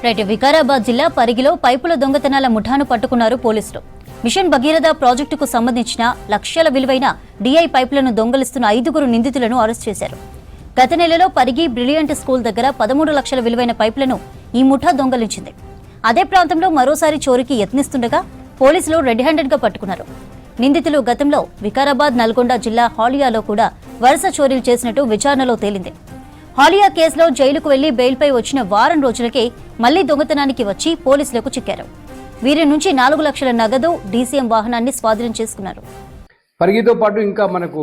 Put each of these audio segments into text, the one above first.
Right Vikarabad జిల్లా పరిగిలో పైపుల దొంగతనాల ముఠాను పట్టుకున్నారు పోలీసులు. మిషన్ భగీరథ ప్రాజెక్టుకు సంబంధించిన లక్షల విలువైన డిఐ పైపులను దొంగలిస్తున్న 5 నిందితులను అరెస్ట్ చేశారు. గత నెలలో పరిగి బ్రిలియంట్ స్కూల్ దగ్గర 13 లక్షల విలువైన పైపులను ఈ ముఠా దొంగలించింది. అదే ప్రాంతంలో మరోసారి చోరీకి యత్నిస్తుండగా పోలీసులు రెడ్ హ్యాండెడ్ గా పట్టుకున్నారు. నిందితులు గతంలో వికారాబాద్, నల్గొండ జిల్లా హాలియాలో కూడా వరుస చోరీలు చేసినట్టు విచారణలో తేలింది. హాలియా కేసులో జైలుకు వెళ్లి బెయిల్పై వచ్చిన వారం రోజులకే మళ్లీ దొంగతనానికి వచ్చి పోలీసులకు చిక్కారు. వీరి నుంచి 4 లక్షల నగదు, డీసీఎం వాహనాన్ని స్వాధీనం చేసుకున్నారు. పరిగితో పాటు ఇంకా మనకు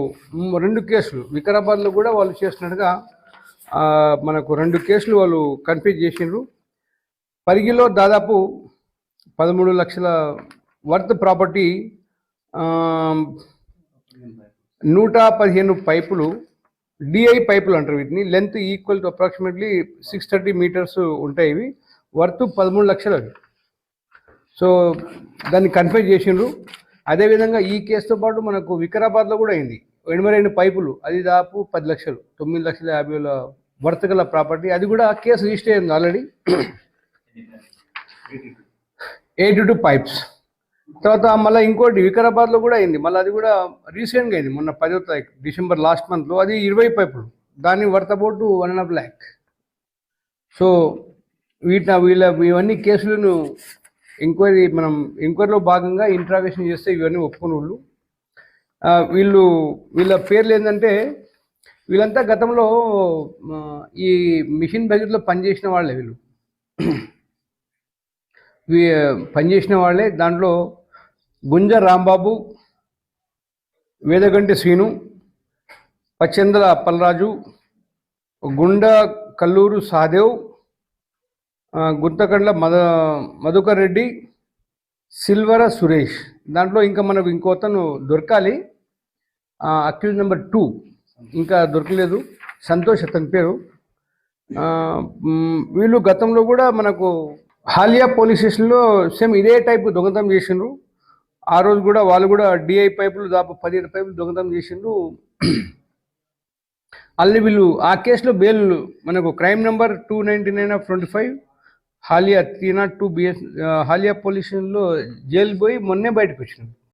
2 కేసులు వికారాబాద్లో కూడా వాళ్ళు చేసినట్టుగా మనకు 2 కేసులు వాళ్ళు కన్ఫ్యూజ్ చేసిండ్రు. పరిగిలో దాదాపు 13 లక్షల వర్త్ ప్రాపర్టీ, 115 పైపులు, డిఐ పైపులు అంటారు వీటిని. Length equal to approximately 630 metres ఉంటాయి. ఇవి వర్త్ 13 లక్షలు అవి. సో దాన్ని కన్ఫ్యూజ్ చేసిండ్రు. అదేవిధంగా ఈ కేసుతో పాటు మనకు వికారాబాద్లో కూడా అయింది. 82 పైపులు, అది దాదాపు 10 లక్షలు, 9,50,000 వర్త్ గల ప్రాపర్టీ. అది కూడా కేసు రిజిస్టర్ అయింది ఆల్రెడీ. 82 పైప్స్. తర్వాత మళ్ళీ ఇంకోటి వికారాబాద్లో కూడా అయింది. మళ్ళీ అది కూడా రీసెంట్గా అయింది, మొన్న 10వ తారీఖు డిసెంబర్ లాస్ట్ మంత్లో. అది 20 పైపులు, దాన్ని వర్త్ అబౌట్ 1.5 lakh. సో ఇవన్నీ కేసులను మనం ఎంక్వైరీలో భాగంగా ఇంట్రాగేషన్ చేస్తే ఇవన్నీ ఒప్పుకుని వీళ్ళ పేర్లు ఏంటంటే, వీళ్ళంతా గతంలో ఈ మిషన్ భగీరథలో పనిచేసిన వాళ్ళే. పనిచేసిన వాళ్ళే. దాంట్లో గుంజ రాంబాబు, వేదగంటి శ్రీను, పచ్చెందల అప్పలరాజు, గుండ కల్లూరు సహదేవ్, గుంతకండ్ల మధుకర్ రెడ్డి, సిల్వర సురేష్. దాంట్లో ఇంకా మనకు ఇంకోతను దొరకాలి, అక్యూజ్ నెంబర్ 2 ఇంకా దొరకలేదు, సంతోష్ అతని పేరు. వీళ్ళు గతంలో కూడా మనకు హాలియా పోలీస్ స్టేషన్లో సేమ్ ఇదే టైపు దొంగతనం చేసిండ్రు. ఆ రోజు కూడా వాళ్ళు కూడా డిఐ పైపులు దాదాపు 17 పైపులు దొంగతనం చేసిండ్రు. అల్లి వీళ్ళు ఆ కేసులో బెయిల్ మనకు crime number 299/25 Haliya 302 BS Haliya police స్టేషన్లో జైలు పోయి మొన్నే బయటకు వచ్చినారు.